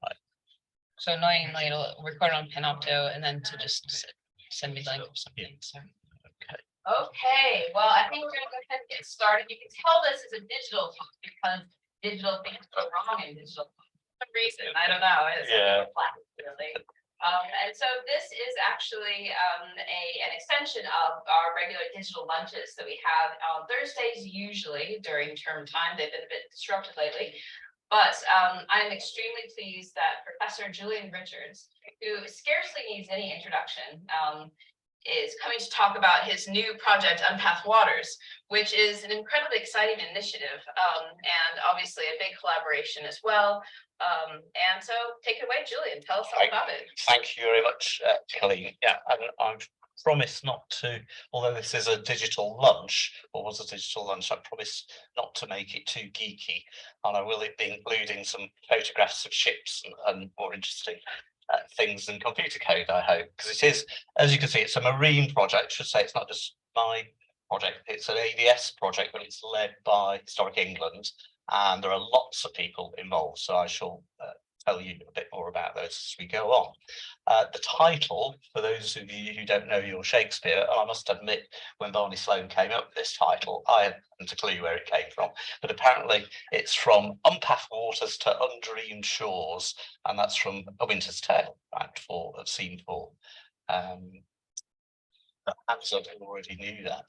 Right. So annoyingly, it'll record on Panopto and then to just send me link or something. So. Okay. Okay, well, I think we're gonna go ahead and get started. You can tell this is a digital talk because digital things go wrong in digital talk for some reason. I don't know. It's really. And so this is actually an extension of our regular digital lunches that we have on Thursdays, usually during term time. They've been a bit disrupted lately. But I'm extremely pleased that Professor Julian Richards, who scarcely needs any introduction, is coming to talk about his new project, Unpath'd Waters, which is an incredibly exciting initiative and obviously a big collaboration as well. And so take it away, Julian, tell us all about it. Thank you very much, Colleen. Yeah, and I've promised not to, although this is a digital lunch, or was a digital lunch, I promised not to make it too geeky, and I will be including some photographs of ships and more interesting things than computer code, I hope, because it is, as you can see, it's a marine project. I should say it's not just my project, it's an ADS project, but it's led by Historic England, and there are lots of people involved, so I shall tell you a bit more about those as we go on. The title, for those of you who don't know your Shakespeare, and I must admit, when Barney Sloane came up with this title, I hadn't a clue where it came from, but apparently it's from Unpath'd Waters to Undreamed Shores, and that's from A Winter's Tale, Act 4 of Scene 4. Perhaps I already knew that.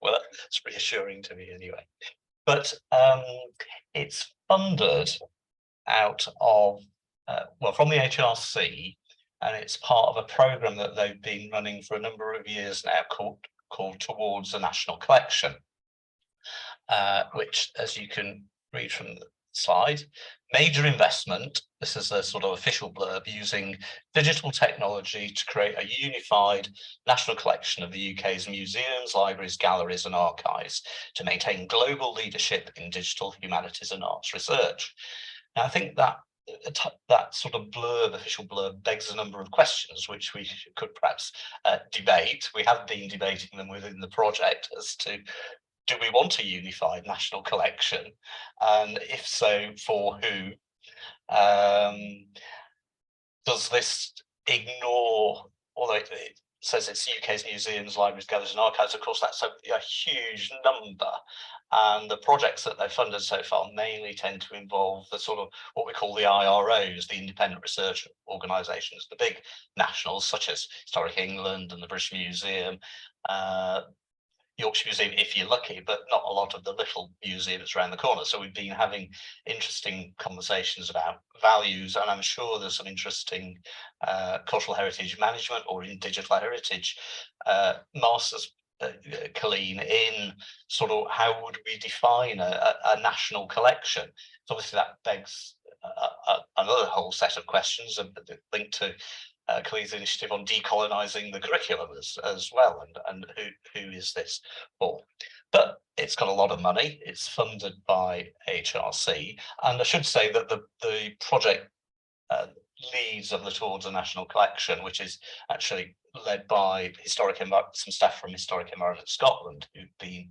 Well, that's reassuring to me anyway. But it's funded out of, well, from the HRC, and it's part of a programme that they've been running for a number of years now called Towards a National Collection, which, as you can read from the slide, major investment. This is a sort of official blurb, using digital technology to create a unified national collection of the UK's museums, libraries, galleries and archives to maintain global leadership in digital humanities and arts research. Now, I think that sort of blurb, official blurb, begs a number of questions which we could perhaps debate. We have been debating them within the project as to, do we want a unified national collection? And if so, for who? Does this ignore, although it says it's UK's museums, libraries, galleries and archives, of course that's a huge number, and the projects that they've funded so far mainly tend to involve the sort of what we call the IROs, the independent research organisations, the big nationals such as Historic England and the British Museum, Yorkshire Museum if you're lucky, but not a lot of the little museums around the corner. So we've been having interesting conversations about values, and I'm sure there's some interesting cultural heritage management or in digital heritage masters, Colleen, in sort of how would we define a national collection. So obviously that begs another whole set of questions linked to Colleen's initiative on decolonising the curriculum as well, and who is this for? But it's got a lot of money. It's funded by HRC, and I should say that the project leads of the Towards a National Collection, which is actually led by some staff from Historic Environment Scotland, who've been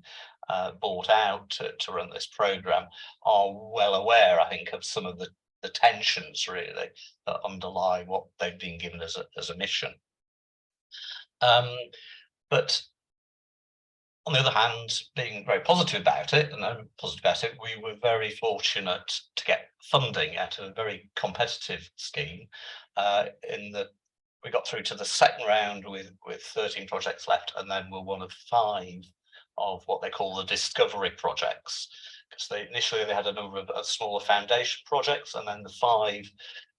bought out to run this programme, are well aware, I think, of some of the tensions really that underlie what they've been given as a mission. But on the other hand, being very positive about it, we were very fortunate to get funding at a very competitive scheme. We got through to the second round with 13 projects left, and then we're one of 5 of what they call the discovery projects, because initially they had a number of smaller foundation projects, and then the 5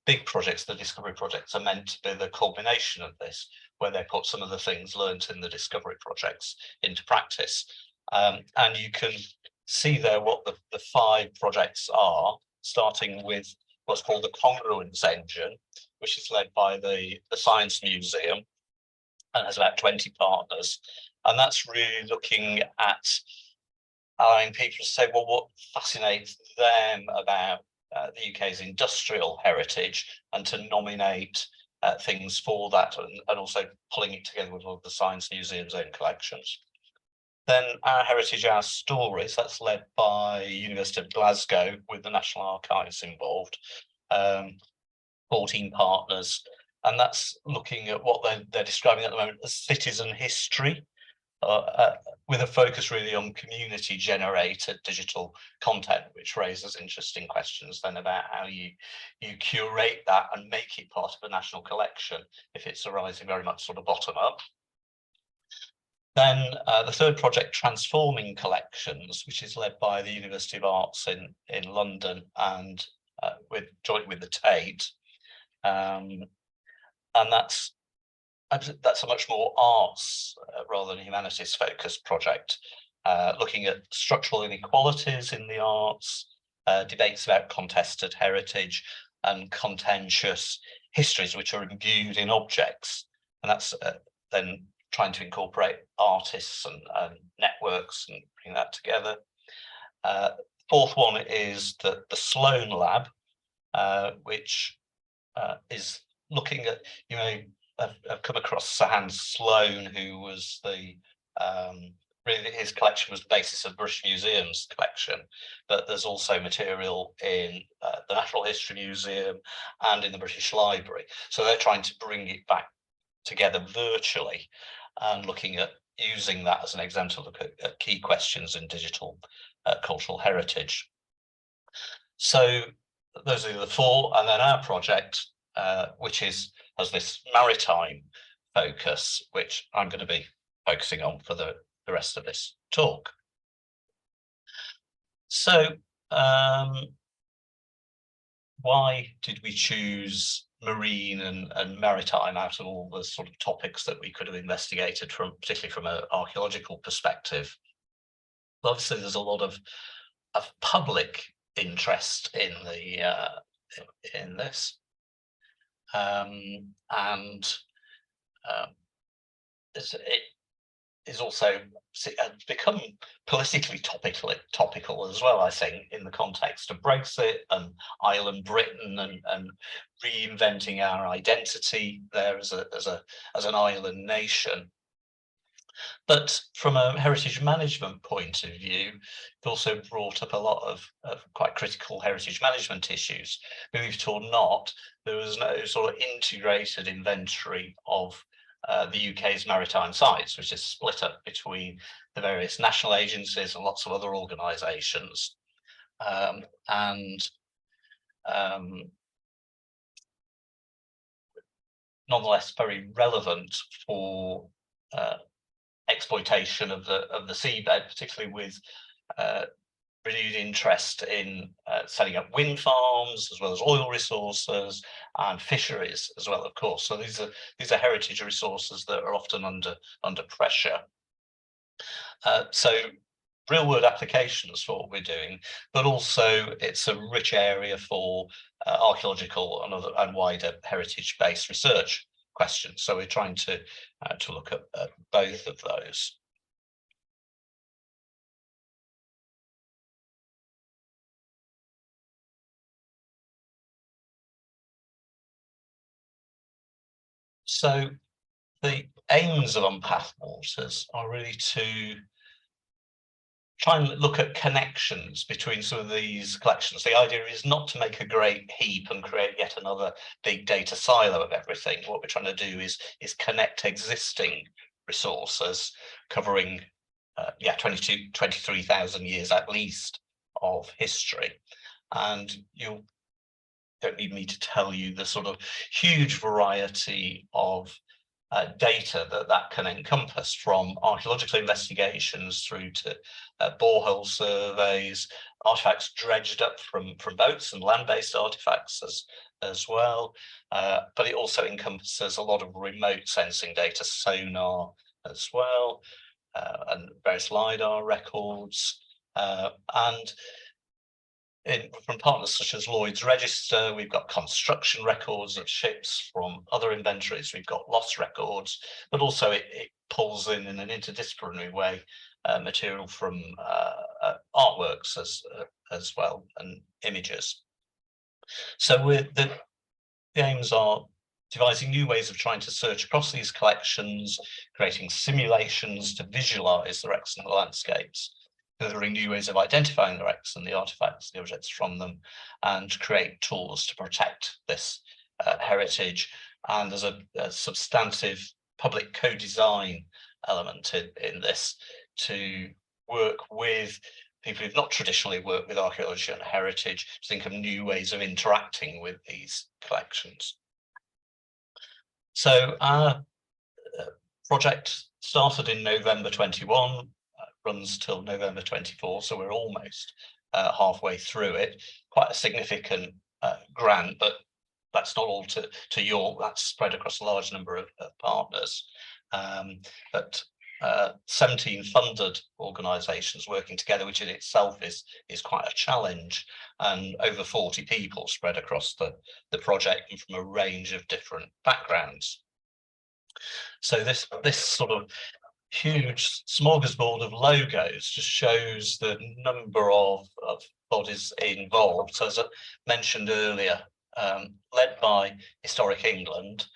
big projects, the discovery projects, are meant to be the culmination of this, where they put some of the things learnt in the discovery projects into practice. And you can see there what the 5 projects are, starting with what's called the Congruence Engine, which is led by the Science Museum and has about 20 partners. And that's really looking at allowing people to say, well, what fascinates them about the UK's industrial heritage, and to nominate things for that, and also pulling it together with all of the Science Museum's own collections. Then Our Heritage, Our Stories, that's led by University of Glasgow with the National Archives involved, 14 partners, and that's looking at what they're describing at the moment as citizen history, with a focus really on community generated digital content, which raises interesting questions then about how you curate that and make it part of a national collection if it's arising very much sort of bottom up. Then the third project, Transforming Collections, which is led by the University of Arts in London and joint with the Tate, and that's a much more arts rather than humanities focused project, looking at structural inequalities in the arts, debates about contested heritage and contentious histories which are imbued in objects, and that's then trying to incorporate artists and networks and bring that together. Fourth one is the Sloan Lab, which is looking at, you know, I've come across Sir Hans Sloane, who was the really his collection was the basis of British Museum's collection, but there's also material in the Natural History Museum and in the British Library. So they're trying to bring it back together virtually and looking at using that as an example to look at key questions in digital cultural heritage. So those are the four, and then our project, which has this maritime focus, which I'm going to be focusing on for the rest of this talk. So why did we choose marine and maritime out of all the sort of topics that we could have investigated, particularly from an archaeological perspective? Well, obviously there's a lot of public interest in this. It is also become politically topical as well, I think, in the context of Brexit and Ireland, Britain, and reinventing our identity there as an island nation. But from a heritage management point of view, it also brought up a lot of quite critical heritage management issues. Believe it or not, there was no sort of integrated inventory of the UK's maritime sites, which is split up between the various national agencies and lots of other organisations. Nonetheless, very relevant for exploitation of the seabed, particularly with renewed interest in setting up wind farms as well as oil resources and fisheries as well, of course. So these are heritage resources that are often under pressure. So real world applications for what we're doing, but also it's a rich area for archaeological and wider heritage based research questions. So we're trying to look at both of those. So the aims of Unpath'd Waters are really to try and look at connections between some of these collections. The idea is not to make a great heap and create yet another big data silo of everything. What we're trying to do is connect existing resources covering 23,000 years at least of history. And you don't need me to tell you the sort of huge variety of data that can encompass, from archaeological investigations through to borehole surveys, artifacts dredged up from boats and land-based artifacts as well. But it also encompasses a lot of remote sensing data, sonar as well, and various LiDAR records, and from partners such as Lloyd's Register, we've got construction records of ships. From other inventories, we've got loss records, but also it pulls in an interdisciplinary way material from artworks as well, and images. So the aims are devising new ways of trying to search across these collections, creating simulations to visualize the wrecks and the landscapes, delivering new ways of identifying the wrecks and the artifacts, the objects from them, and create tools to protect this heritage. And there's a substantive public co-design element in this, to work with people who've not traditionally worked with archaeology and heritage, to think of new ways of interacting with these collections. So our project started in November 21, runs till November 24, so we're almost halfway through it. Quite a significant grant, but that's not all to York, that's spread across a large number of partners. But 17 funded organisations working together, which in itself is quite a challenge, and over 40 people spread across the project and from a range of different backgrounds. So this sort of huge smorgasbord of logos just shows the number of bodies involved. So as I mentioned earlier, led by Historic England,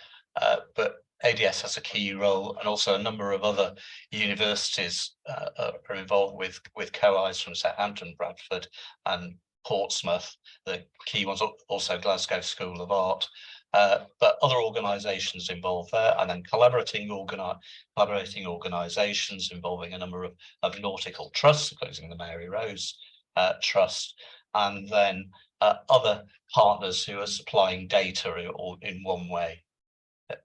but ADS has a key role, and also a number of other universities are involved with co-Is from Southampton, Bradford and Portsmouth. The key ones also Glasgow School of Art, but other organisations involved there, and then collaborating organisations involving a number of nautical trusts, including the Mary Rose Trust, and then other partners who are supplying data or in one way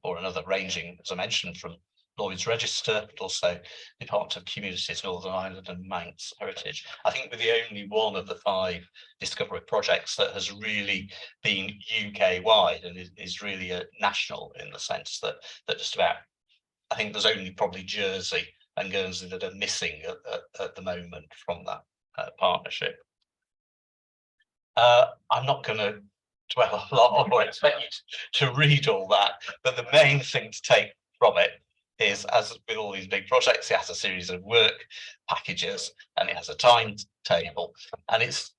or another, ranging, as I mentioned, from Lloyd's Register, but also Department of Communities, Northern Ireland and Manx Heritage. I think we're the only one of the 5 discovery projects that has really been UK-wide and is really national, in the sense that just about, I think there's only probably Jersey and Guernsey that are missing at the moment from that partnership. I'm not going to dwell a lot on or expect you to read all that, but the main thing to take from it is, as with all these big projects, it has a series of work packages and it has a timetable, and it's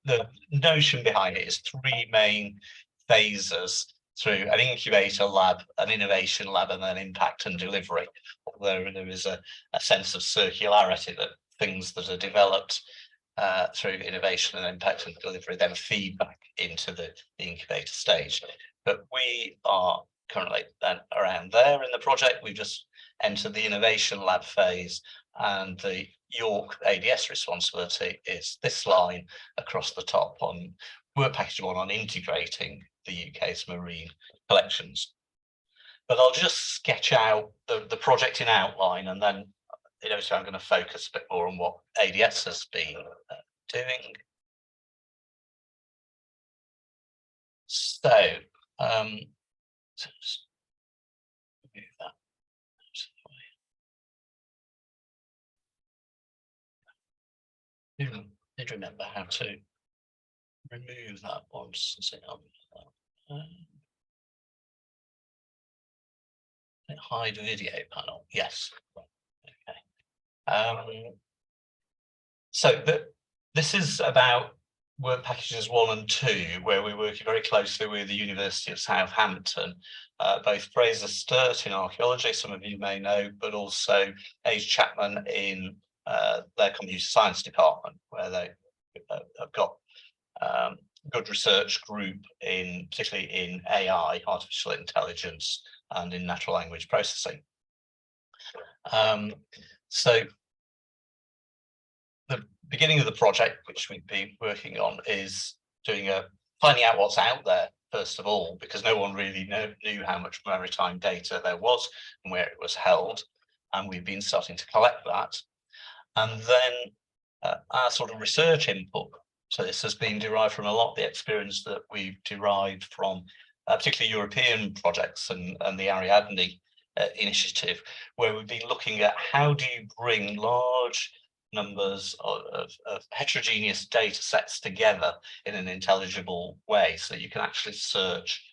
the notion behind it is 3 main phases through an incubator lab, an innovation lab, and then impact and delivery. Although there is a sense of circularity, that things that are developed through innovation and impact and delivery then feed back into the incubator stage. But we are currently then around there in the project. We've just entered the innovation lab phase, and the York ADS responsibility is this line across the top on work package 1 on integrating the UK's marine collections. But I'll just sketch out the project in outline, and then so I'm going to focus a bit more on what ADS has been doing. So, just move that. Did remember how to remove that once. Hide video panel. Yes. Okay. So this is about work packages 1 and 2, where we're working very closely with the University of Southampton, both Fraser Sturt in archaeology, some of you may know, but also Age Chapman in their computer science department, where they have got good research group in, particularly in AI, artificial intelligence, and in natural language processing. So the beginning of the project, which we've been working on, is finding out what's out there, first of all, because no one really knew how much maritime data there was and where it was held, and we've been starting to collect that. And then our sort of research input, so this has been derived from a lot of the experience that we've derived from particularly European projects and the Ariadne initiative, where we've been looking at how do you bring large numbers of heterogeneous data sets together in an intelligible way, so you can actually search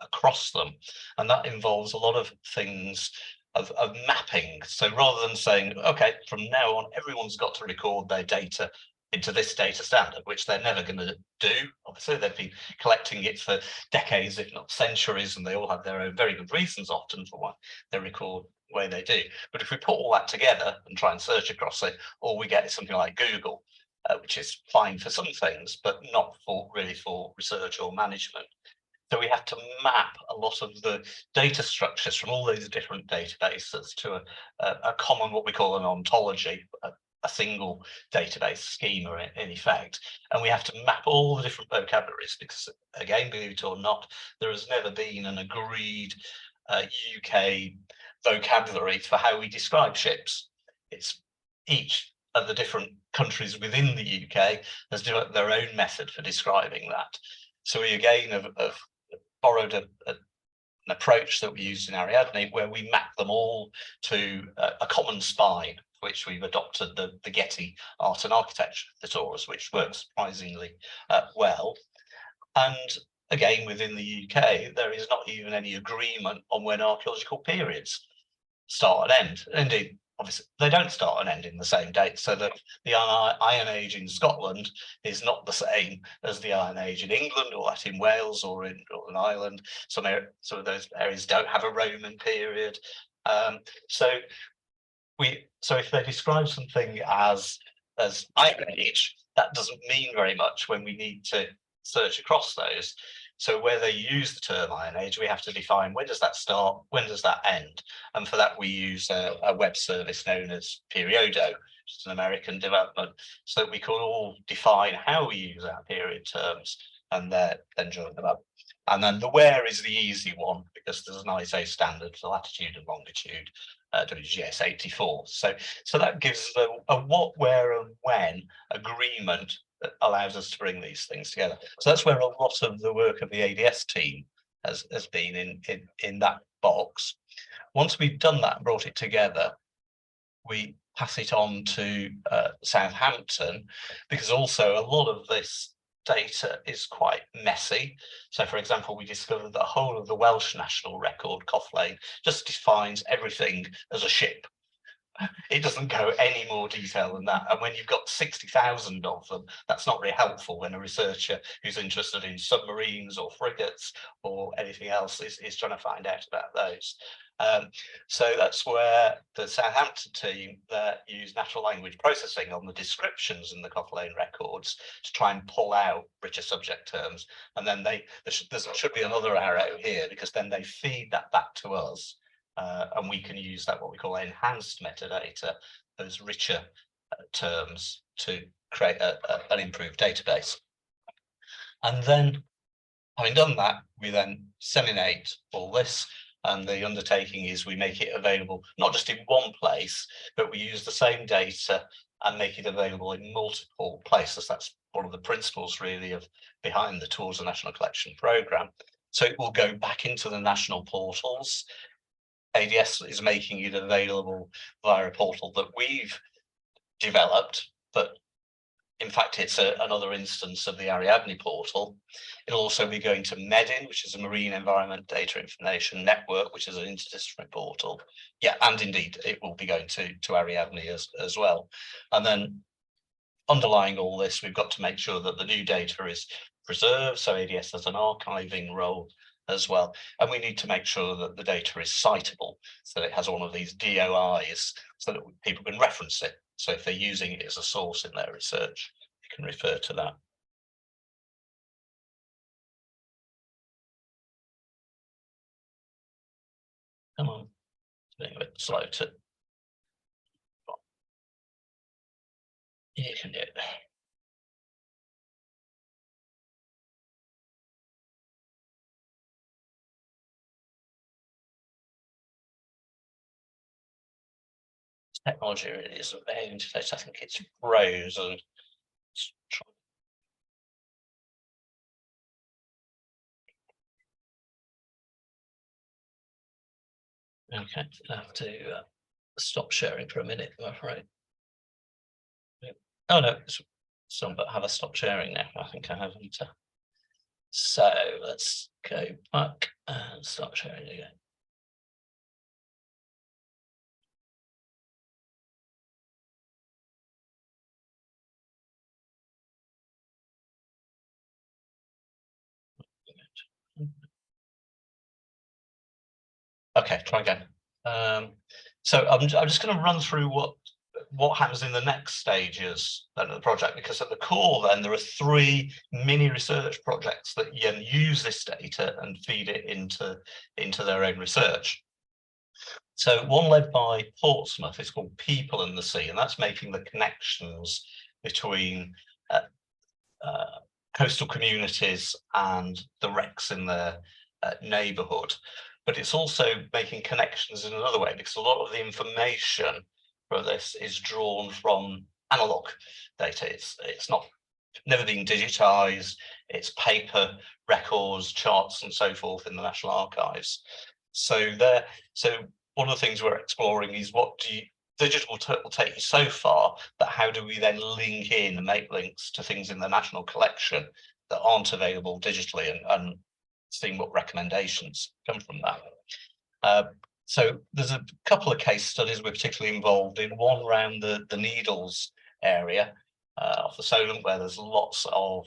across them. And that involves a lot of things of mapping. So rather than saying, okay, from now on, everyone's got to record their data into this data standard, which they're never going to do, obviously they've been collecting it for decades, if not centuries, and they all have their own very good reasons often for why they record the way they do. But if we put all that together and try and search across it, all we get is something like Google, which is fine for some things, but not for really for research or management. So we have to map a lot of the data structures from all these different databases to a common, what we call an ontology, a single database schema in effect. And we have to map all the different vocabularies because, again, believe it or not, there has never been an agreed UK vocabulary for how we describe ships. It's each of the different countries within the UK has developed their own method for describing that. So we again have borrowed an approach that we used in Ariadne, where we map them all to a common spine, which we've adopted the Getty Art and Architecture thesaurus, which works surprisingly well. And again, within the UK, there is not even any agreement on when archaeological periods start and end. Indeed, obviously, they don't start and end in the same date. So that the Iron Age in Scotland is not the same as the Iron Age in England, or that in Wales or in Northern Ireland. Some of those areas don't have a Roman period. So if they describe something as Iron Age, that doesn't mean very much when we need to search across those. So where they use the term Iron Age, we have to define when does that start, when does that end? And for that, we use a web service known as Periodo, which is an American development, so that we can all define how we use our period terms and then join them up. And then the where is the easy one, because there's an ISO standard for latitude and longitude, WGS 84. So that gives a what, where, and when agreement that allows us to bring these things together. So that's where a lot of the work of the ADS team has been in that box. Once we've done that and brought it together, we pass it on to Southampton, because also a lot of this data is quite messy. So, for example, we discovered that the whole of the Welsh national record, Coughlin, just defines everything as a ship. It doesn't go any more detail than that. And when you've got 60,000 of them, that's not really helpful when a researcher who's interested in submarines or frigates or anything else is trying to find out about those. So that's where the Southampton team use natural language processing on the descriptions in the Coughlin records to try and pull out richer subject terms. And then there should be another arrow here, because then they feed that back to us. And we can use that, what we call enhanced metadata, those richer terms, to create an improved database. And then, having done that, we then disseminate all this. And the undertaking is we make it available not just in one place, but we use the same data and make it available in multiple places. That's one of the principles really behind the Towards the National Collection programme. So it will go back into the national portals. ADS is making it available via a portal that we've developed, but in fact, it's another instance of the Ariadne portal. It'll also be going to MEDIN, which is a Marine Environment Data Information Network, which is an interdisciplinary portal. Yeah, and indeed, it will be going to Ariadne as well. And then underlying all this, we've got to make sure that the new data is preserved. So ADS has an archiving role as well. And we need to make sure that the data is citable, so that it has one of these DOIs so that people can reference it. So if they're using it as a source in their research, you can refer to that. Come on, it's being a bit slow to. You can do it. Technology really isn't behaving interface. I think it's frozen. Okay, I have to stop sharing for a minute, I'm afraid. Oh no, but have I stopped sharing now? I think I haven't. So let's go back and start sharing again. Okay, try again. So I'm just going to run through what happens in the next stages of the project, because at the core then there are 3 mini research projects that use this data and feed it into their own research. So one led by Portsmouth is called People and the Sea, and that's making the connections between coastal communities and the wrecks in their neighbourhood. But it's also making connections in another way, because a lot of the information for this is drawn from analog data. It's not never been digitized. It's paper records, charts, and so forth in the National Archives. So one of the things we're exploring is digital will take you so far, but how do we then link in and make links to things in the national collection that aren't available digitally, and seeing what recommendations come from that. So there's a couple of case studies we're particularly involved in. One around the Needles area off the Solent, where there's lots of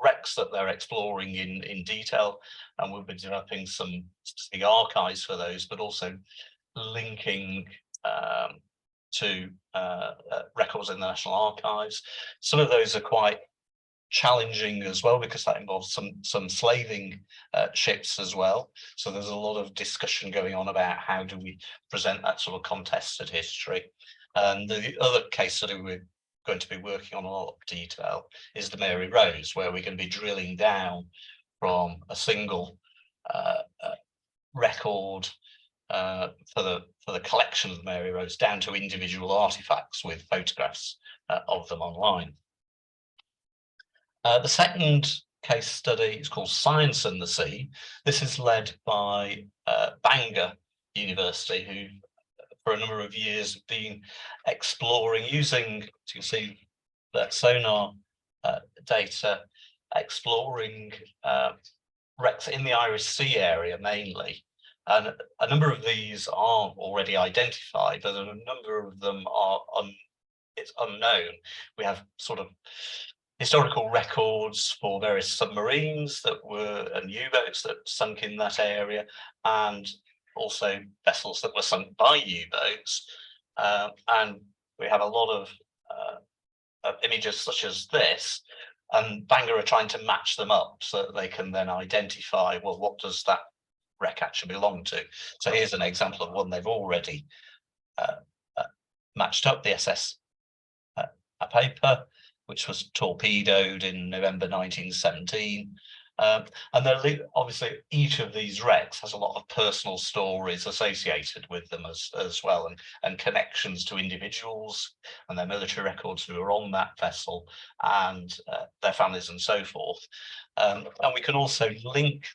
wrecks that they're exploring in detail, and we'll be developing some specific archives for those, but also linking to records in the National Archives. Some of those are quite challenging as well, because that involves some slaving ships as well. So there's a lot of discussion going on about how do we present that sort of contested history. And the other case study we're going to be working on a lot of detail is the Mary Rose, where we're going to be drilling down from a single record for the collection of the Mary Rose down to individual artifacts with photographs of them online. The second case study is called Science and the Sea. This is led by Bangor University, who for a number of years have been exploring, using, as you can see, that sonar data, exploring wrecks in the Irish Sea area mainly. And a number of these are already identified, but a number of them are it's unknown. We have sort of historical records for various submarines and U-boats that sunk in that area, and also vessels that were sunk by U-boats. And we have a lot of images such as this, and Bangor are trying to match them up so that they can then identify, well, what does that wreck actually belong to? So here's an example of one they've already matched up, the SS Paper, which was torpedoed in November 1917. And then obviously each of these wrecks has a lot of personal stories associated with them as well, and connections to individuals and their military records who are on that vessel, and their families and so forth. And we can also link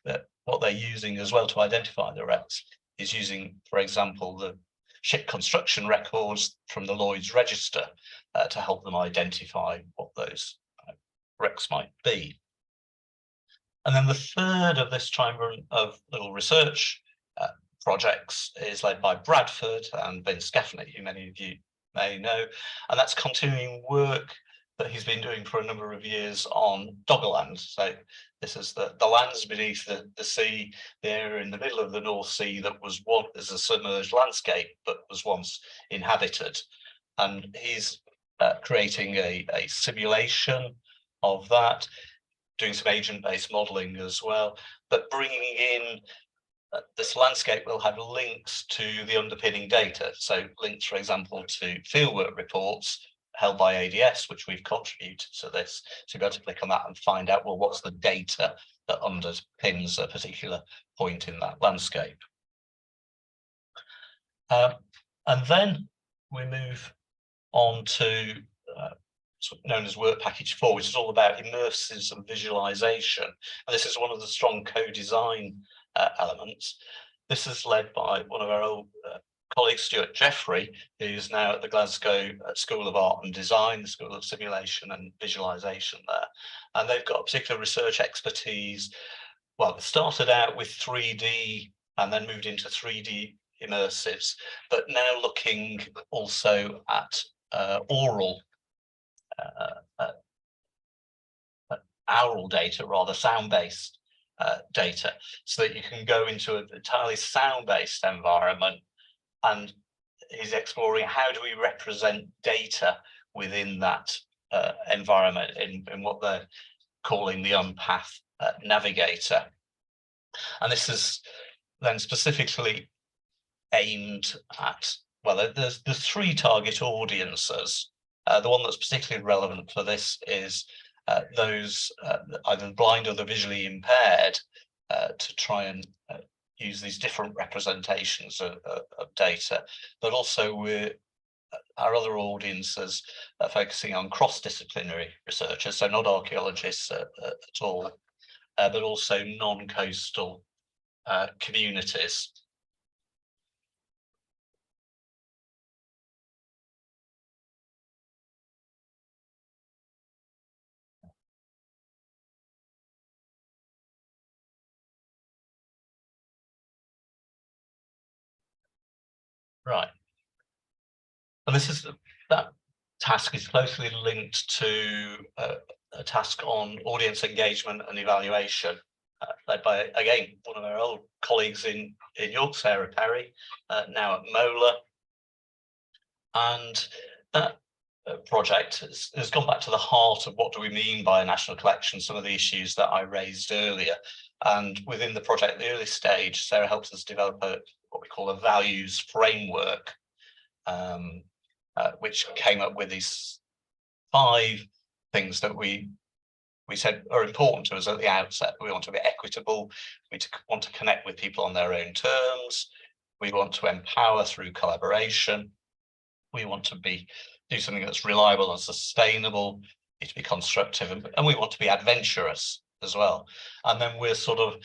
what they're using as well to identify the wrecks is using, for example, the ship construction records from the Lloyd's Register to help them identify what those wrecks might be. And then the third of this triumvirate of little research projects is led by Bradford and Vince Gaffney, who many of you may know, and that's continuing work that he's been doing for a number of years on Doggerland. So this is the lands beneath the sea, the area in the middle of the North Sea that was once a submerged landscape, but was once inhabited. And he's creating a simulation of that, doing some agent-based modeling as well, but bringing in this landscape will have links to the underpinning data. So links, for example, to fieldwork reports held by ADS, which we've contributed to this. So you'll be able to click on that and find out, well, what's the data that underpins a particular point in that landscape. And then we move on to known as Work Package 4, which is all about immersives and visualization. And this is one of the strong co-design elements. This is led by one of our old colleagues, Stuart Jeffrey, who's now at the Glasgow School of Art and Design, the School of Simulation and Visualization there. And they've got a particular research expertise. Well, it started out with 3D and then moved into 3D immersives, but now looking also at oral data, rather sound-based data, so that you can go into an entirely sound-based environment. And he's exploring how do we represent data within that environment in what they're calling the Unpath'd navigator. And this is then specifically aimed at, well, there's 3 target audiences. The one that's particularly relevant for this is those either blind or the visually impaired, to try and use these different representations of data, but also our other audiences are focusing on cross-disciplinary researchers, so not archaeologists at all, but also non-coastal communities. Right. And this is that task is closely linked to a task on audience engagement and evaluation, led by, again, one of our old colleagues in York, Sarah Perry, now at Mola. And that project has gone back to the heart of what do we mean by a national collection, some of the issues that I raised earlier. And within the project, the early stage, Sarah helps us develop what we call a values framework, which came up with these 5 things that we said are important to us at the outset. We want to be equitable, we want to connect with people on their own terms, we want to empower through collaboration, we want to do something that's reliable and sustainable, need to be constructive, and we want to be adventurous as well. And then we're sort of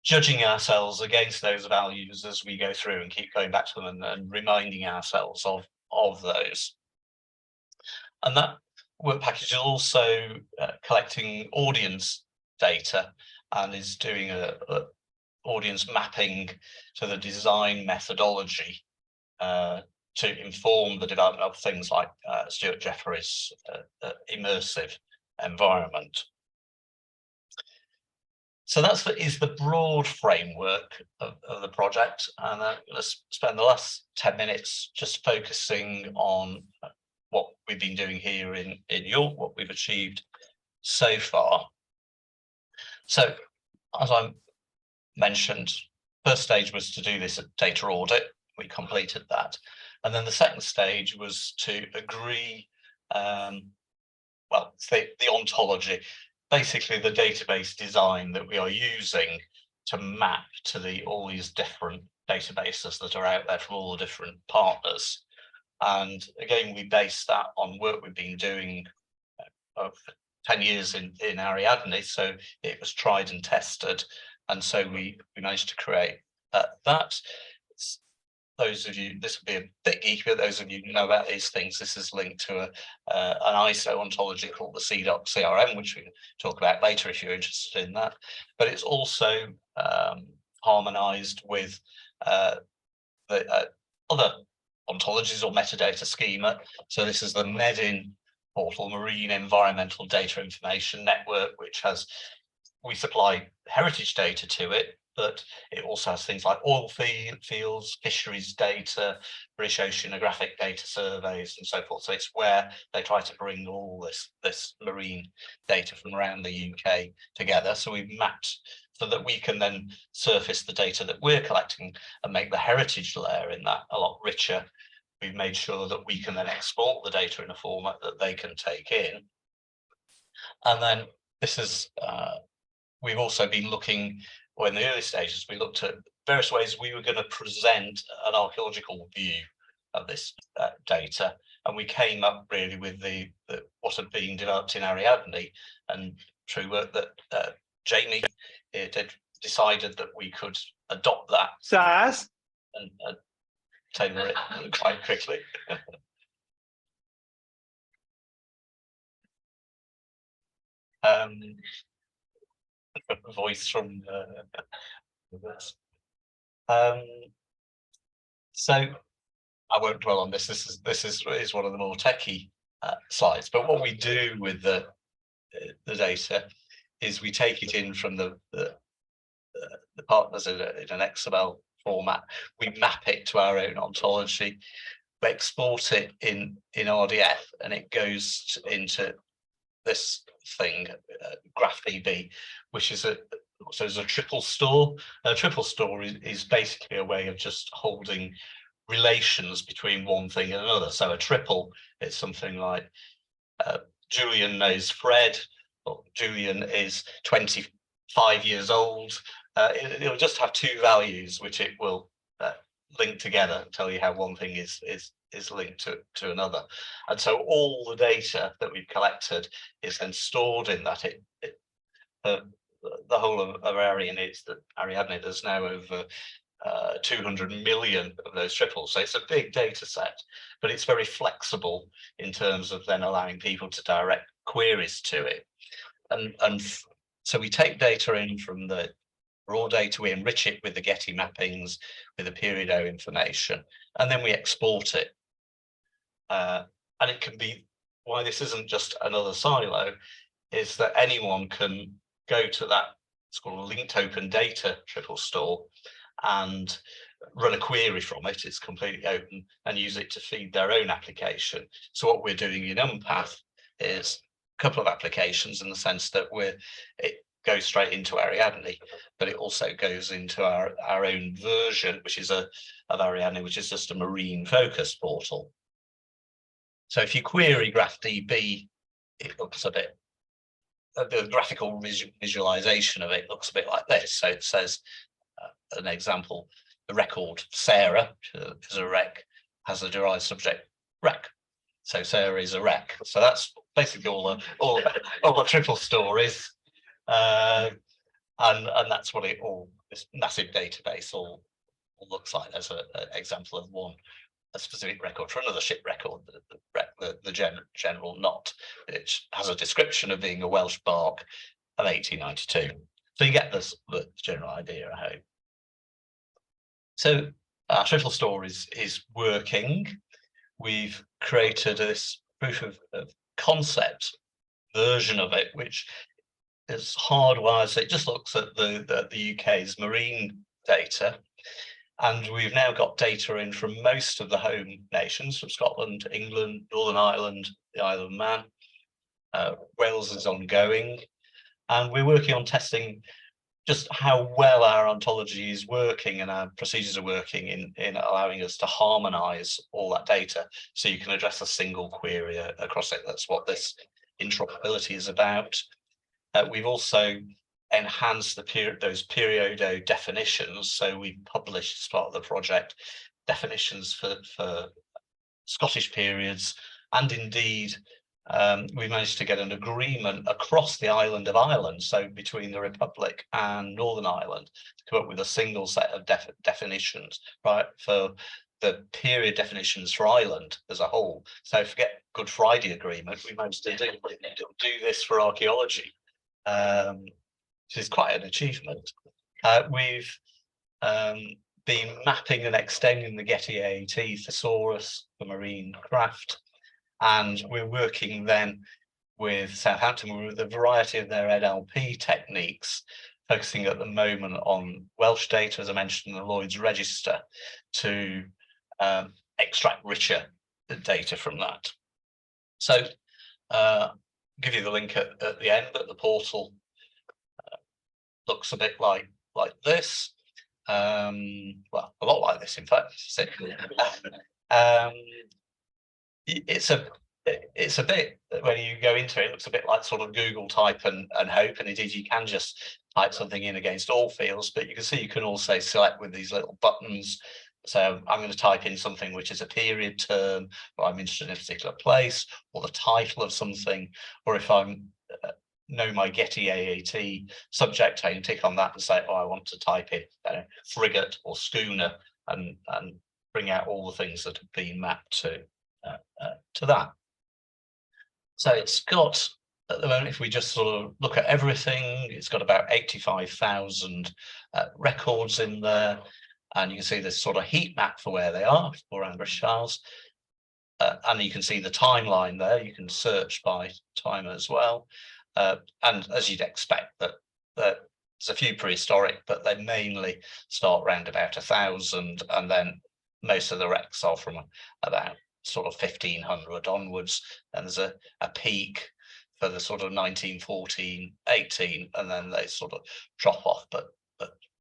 judging ourselves against those values as we go through and keep going back to them and reminding ourselves of those. And that work package is also collecting audience data and is doing a audience mapping to the design methodology to inform the development of things like Stuart Jeffrey's immersive environment. So that is the broad framework of the project, and I'm going to spend the last 10 minutes just focusing on what we've been doing here in York, what we've achieved so far. So, as I mentioned, first stage was to do this data audit. We completed that, and then the second stage was to agree, well, the ontology. Basically the database design that we are using to map to all these different databases that are out there from all the different partners. And again, we based that on work we've been doing for 10 years in Ariadne, so it was tried and tested, and so we managed to create that. Those of you, this will be a bit geeky, but those of you who know about these things, this is linked to an ISO ontology called the CDOC CRM, which we can talk about later if you're interested in that. But it's also harmonized with the other ontologies or metadata schema. So this is the MEDIN portal, Marine Environmental Data Information Network, which we supply heritage data to it, but it also has things like oil fields, fisheries data, British oceanographic data surveys, and so forth. So it's where they try to bring all this marine data from around the UK together. So we've mapped so that we can then surface the data that we're collecting and make the heritage layer in that a lot richer. We've made sure that we can then export the data in a format that they can take in. And then this is, we've also been looking, or in the early stages, we looked at various ways we were going to present an archaeological view of this data, and we came up really with what had been developed in Ariadne, and through work that Jamie decided that we could adopt that and tailor it quite quickly. Voice from so I won't dwell on this. This is one of the more techie slides. But what we do with the data is we take it in from the partners in an XML format. We map it to our own ontology. We export it in RDF, and it goes into this thing, GraphDB, which is a triple store. A triple store is basically a way of just holding relations between one thing and another. So a triple is something like Julian knows Fred, or Julian is 25 years old. It'll just have two values which it will link together and tell you how one thing is linked to another. And so all the data that we've collected is then stored in that. The whole of Ariadne, there's now over 200 million of those triples. So it's a big data set, but it's very flexible in terms of then allowing people to direct queries to it. And so we take data in from the raw data, we enrich it with the Getty mappings, with the Periodo information, and then we export it. And it can be, why this isn't just another silo, is that anyone can go to that, it's called a linked open data triple store, and run a query from it. It's completely open, and use it to feed their own application. So what we're doing in Unpath'd is a couple of applications, in the sense that it goes straight into Ariadne, but it also goes into our own version, which is of Ariadne, which is just a marine focus portal. So if you query GraphDB, it looks a bit, the graphical visualization of it looks a bit like this. So it says, an example, the record Sarah, which is a rec, has a derived subject rec. So Sarah is a rec. So that's basically all the triple store is. And that's what this massive database all looks like. There's an example of a specific record for another ship record, the general knot, which has a description of being a Welsh bark of 1892. So you get the general idea, I hope. So our triple store is working. We've created this proof of concept version of it, which is hardwired. So it just looks at the UK's marine data. And we've now got data in from most of the home nations, from Scotland, England, Northern Ireland, the Isle of Man. Wales is ongoing. And we're working on testing just how well our ontology is working and our procedures are working in allowing us to harmonize all that data, so you can address a single query across it. That's what this interoperability is about. We've also enhanced those Periodo definitions. So we published, as part of the project, definitions for Scottish periods, and indeed we managed to get an agreement across the island of Ireland, so between the Republic and Northern Ireland, to come up with a single set of definitions, right, for the period definitions for Ireland as a whole. So forget Good Friday Agreement, we managed to do this for archaeology, which is quite an achievement. We've been mapping and extending the Getty AAT thesaurus for marine craft. And we're working then with Southampton with a variety of their NLP techniques, focusing at the moment on Welsh data, as I mentioned, in the Lloyd's Register, to extract richer data from that. So I'll give you the link at the end, but the portal looks a bit like this. Well, a lot like this, in fact. It's a bit, when you go into it, it looks a bit like sort of Google type and hope, and indeed you can just type something in against all fields, but you can see you can also select with these little buttons. So I'm going to type in something which is a period term, or I'm interested in a particular place, or the title of something, or if I'm know my Getty AAT subject, I can tick on that and say, oh, I want to type in frigate or schooner, and bring out all the things that have been mapped to that. So it's got, at the moment, if we just sort of look at everything, it's got about 85,000 records in there, and you can see this sort of heat map for where they are around British Isles, and you can see the timeline there. You can search by time as well, and as you'd expect, that there's a few prehistoric, but they mainly start around about 1000, and then most of the wrecks are from about sort of 1500 onwards. And there's a peak for the sort of 1914, 18, and then they sort of drop off, but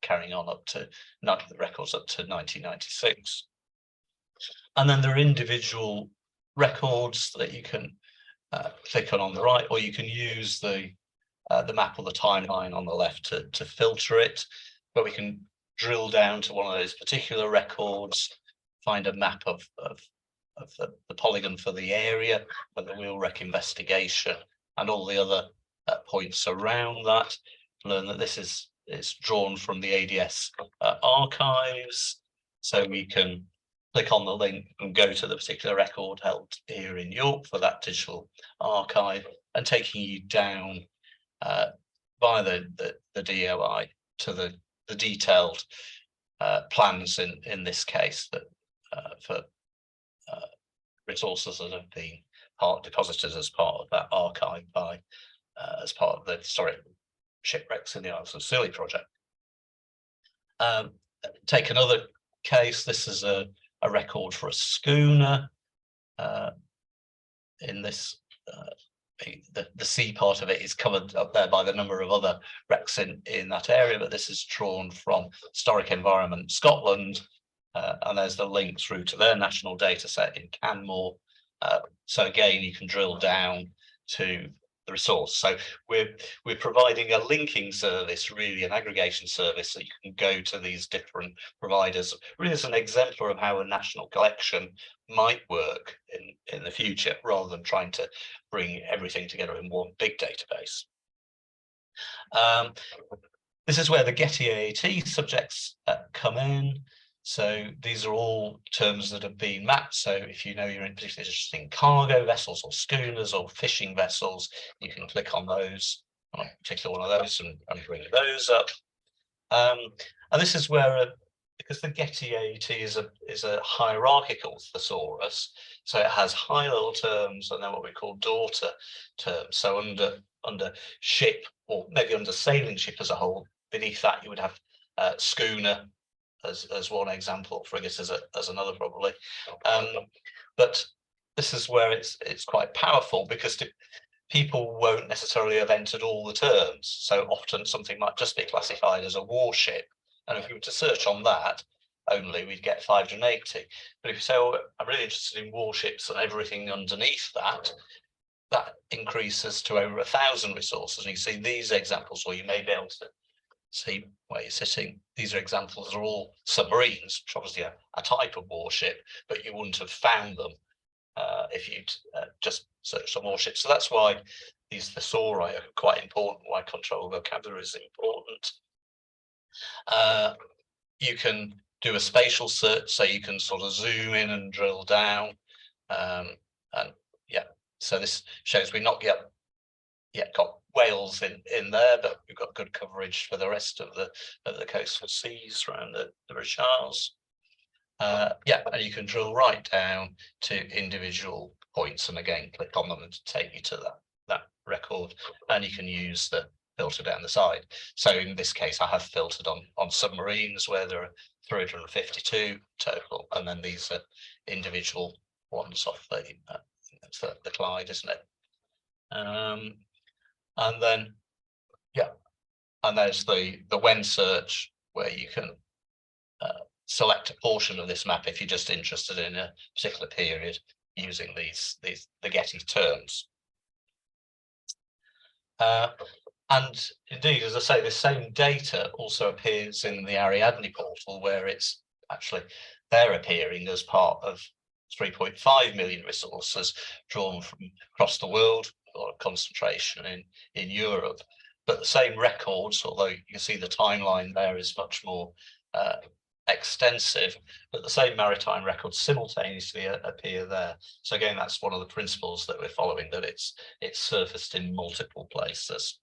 carrying on up to the records up to 1996. And then there are individual records that you can click on the right, or you can use the map or the timeline on the left to filter it. But we can drill down to one of those particular records, find a map of the polygon for the area, for the wheel wreck investigation, and all the other points around that. Learn that this is drawn from the ADS archives, so we can click on the link and go to the particular record held here in York for that digital archive, and taking you down by the DOI to the detailed plans in this case that for resources that have been deposited as part of that archive by as part of the historic shipwrecks in the Isles of Scilly project. Take another case. This is a record for a schooner. In this, the sea part of it is covered up there by the number of other wrecks in that area, but this is drawn from Historic Environment Scotland, and there's the link through to their national data set in Canmore. So again, you can drill down to the resource. So we're providing a linking service, really an aggregation service, so you can go to these different providers, really as an exemplar of how a national collection might work in the future, rather than trying to bring everything together in one big database. This is where the Getty AAT subjects come in. So these are all terms that have been mapped. So if you know you're particularly interested in cargo vessels or schooners or fishing vessels, you can click on those, on a particular one of those, and bring those up. And this is where, because the Getty AAT is a hierarchical thesaurus, so it has high-level terms and then what we call daughter terms. So under ship, or maybe under sailing ship as a whole, beneath that you would have schooner as one example, frigate as another probably. But this is where it's quite powerful, because people won't necessarily have entered all the terms. So often something might just be classified as a warship, and if we were to search on that only, we'd get 580. But if you say, oh, I'm really interested in warships and everything underneath that, that increases to over 1,000 resources. And you see these examples, or you may be able to see where you're sitting. These are examples, are all submarines, which obviously a type of warship, but you wouldn't have found them if you'd just searched on warships. So that's why these thesauri are quite important, why control vocabulary is important. You can do a spatial search, so you can sort of zoom in and drill down. And yeah, so this shows we've not yet got Wales in there, but we've got good coverage for the rest of the coastal seas around the British Isles. Yeah, and you can drill right down to individual points, and again click on them to take you to that record, and you can use the filter down the side. So in this case, I have filtered on submarines, where there are 352 total, and then these are individual ones off the Clyde, isn't it? And then, yeah, and there's the when search, where you can select a portion of this map if you're just interested in a particular period using the Getty terms. And indeed, as I say, the same data also appears in the Ariadne portal, where it's actually they're appearing as part of 3.5 million resources drawn from across the world, or a concentration in Europe. But the same records, although you can see the timeline there is much more extensive, but the same maritime records simultaneously appear there. So again, that's one of the principles that we're following, that it's surfaced in multiple places.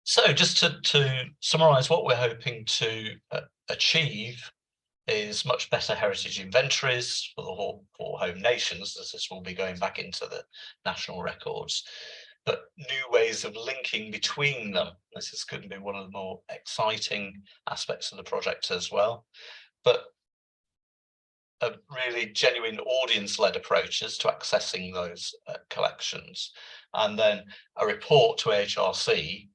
So just to summarize, what we're hoping to achieve is much better heritage inventories for the four home nations, as this will be going back into the national records. but new ways of linking between them. This is going to be one of the more exciting aspects of the project as well. But a really genuine audience-led approaches to accessing those collections, and then a report to HRC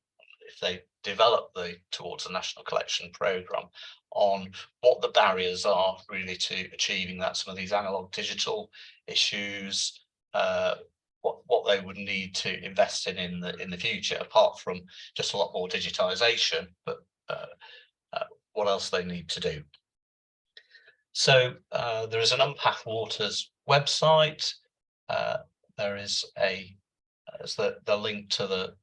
if they develop towards a national collection programme on what the barriers are really to achieving that, some of these analog digital issues, what they would need to invest in the future, apart from just a lot more digitization, but what else they need to do. So there is an Unpath'd Waters website. There is the link to the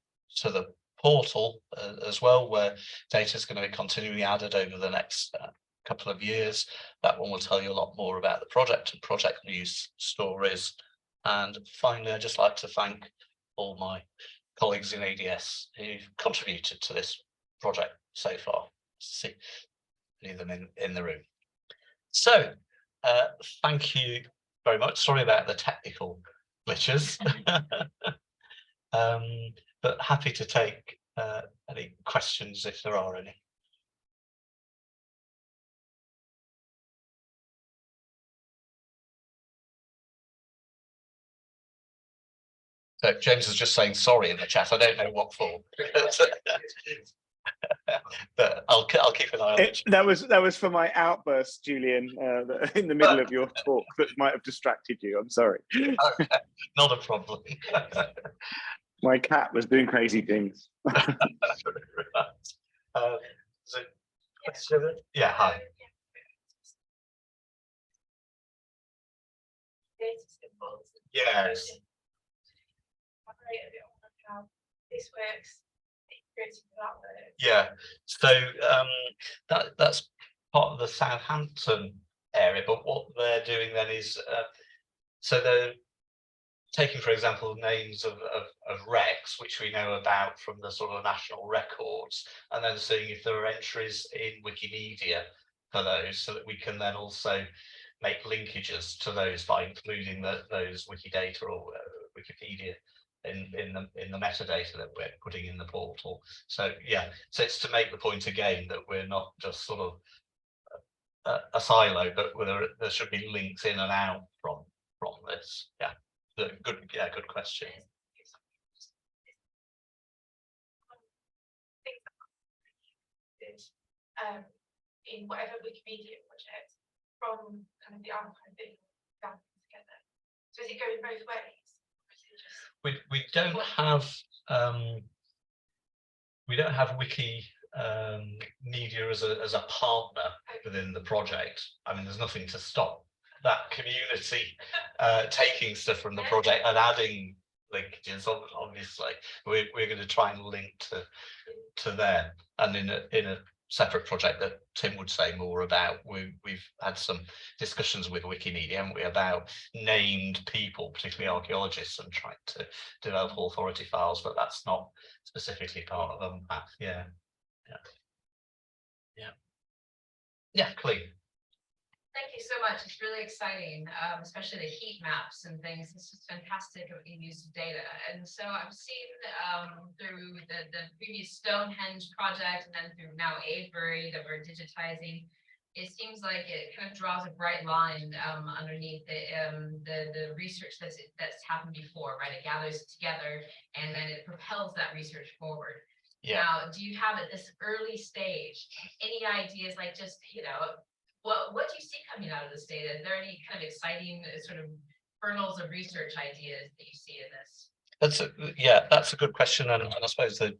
portal as well, where data is going to be continually added over the next couple of years. That one will tell you a lot more about the project and project news stories. And finally, I'd just like to thank all my colleagues in ADS who've contributed to this project so far. See any of them in the room. So thank you very much. Sorry about the technical glitches. But happy to take any questions if there are any. So James is just saying sorry in the chat. I don't know what for. But I'll keep an eye on it. That was for my outburst, Julian, in the middle of your talk that might have distracted you. I'm sorry. Okay, not a problem. My cat was doing crazy things. Yeah, hi. Yes. How this works. Yeah, so that's part of the Southampton area, but what they're doing then is so they're taking, for example, names of wrecks which we know about from the sort of national records, and then seeing if there are entries in Wikimedia for those, so that we can then also make linkages to those by including those Wikidata or Wikipedia in the metadata that we're putting in the portal. So yeah, so it's to make the point again that we're not just sort of a silo, but there should be links in and out from this. Yeah, good question. In whatever Wikimedia project from kind of the archive thing together. So is it going both ways? We don't have Wiki Media as a partner within the project. I mean, there's nothing to stop that community taking stuff from the project and adding linkages. Obviously, we're going to try and link to them, and in a separate project that Tim would say more about, we've had some discussions with Wikimedia, haven't we, about named people, particularly archaeologists, and trying to develop authority files, but that's not specifically part of Unpath'd. Yeah, clean. Thank you so much. It's really exciting, especially the heat maps and things. It's just fantastic of being used data. And so I've seen through the previous Stonehenge project, and then through now Avebury that we're digitizing, it seems like it kind of draws a bright line underneath the research that's happened before, right? It gathers it together and then it propels that research forward. Yeah. Now, do you have at this early stage any ideas, like just, what do you see coming out of this data? Is there any kind of exciting sort of kernels of research ideas that you see in this? That's a good question, and I suppose the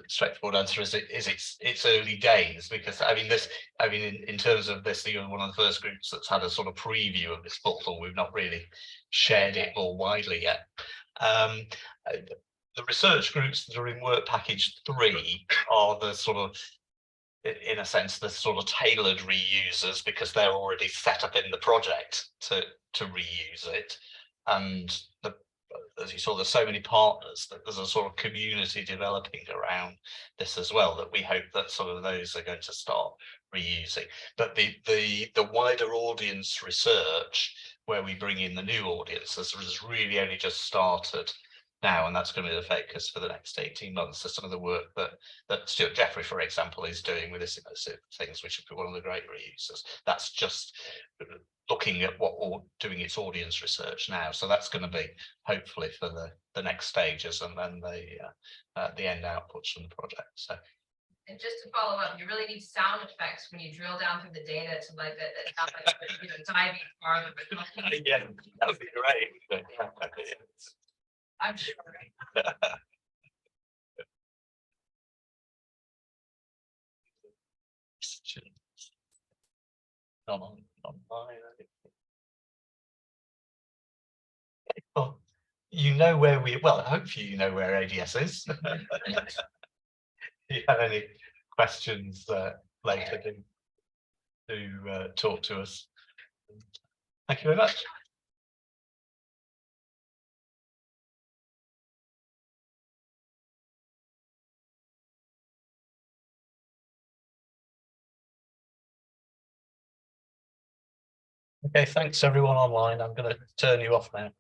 straightforward answer is it's early days, because in terms of this, you're one of the first groups that's had a sort of preview of this portal. We've not really shared it more widely yet. The research groups that are in work package 3 are the sort of, in a sense, the sort of tailored reusers, because they're already set up in the project to reuse it. And as you saw, there's so many partners that there's a sort of community developing around this as well, that we hope that sort of those are going to start reusing. But the wider audience research, where we bring in the new audiences, has really only just started now, and that's going to be the focus for the next 18 months. So some of the work that Stuart Jeffrey, for example, is doing with this immersive things, which would be one of the great reusers. That's just looking at doing its audience research now. So that's going to be hopefully for the next stages, and then the end outputs from the project. So. And just to follow up, you really need sound effects when you drill down through the data to like that. Sound like, diving farther. Yeah, that would be great. I'm sure. Oh, you know where hopefully you know where ADS is. If you have any questions later, do talk to us. Thank you very much. Okay, thanks everyone online. I'm going to turn you off now.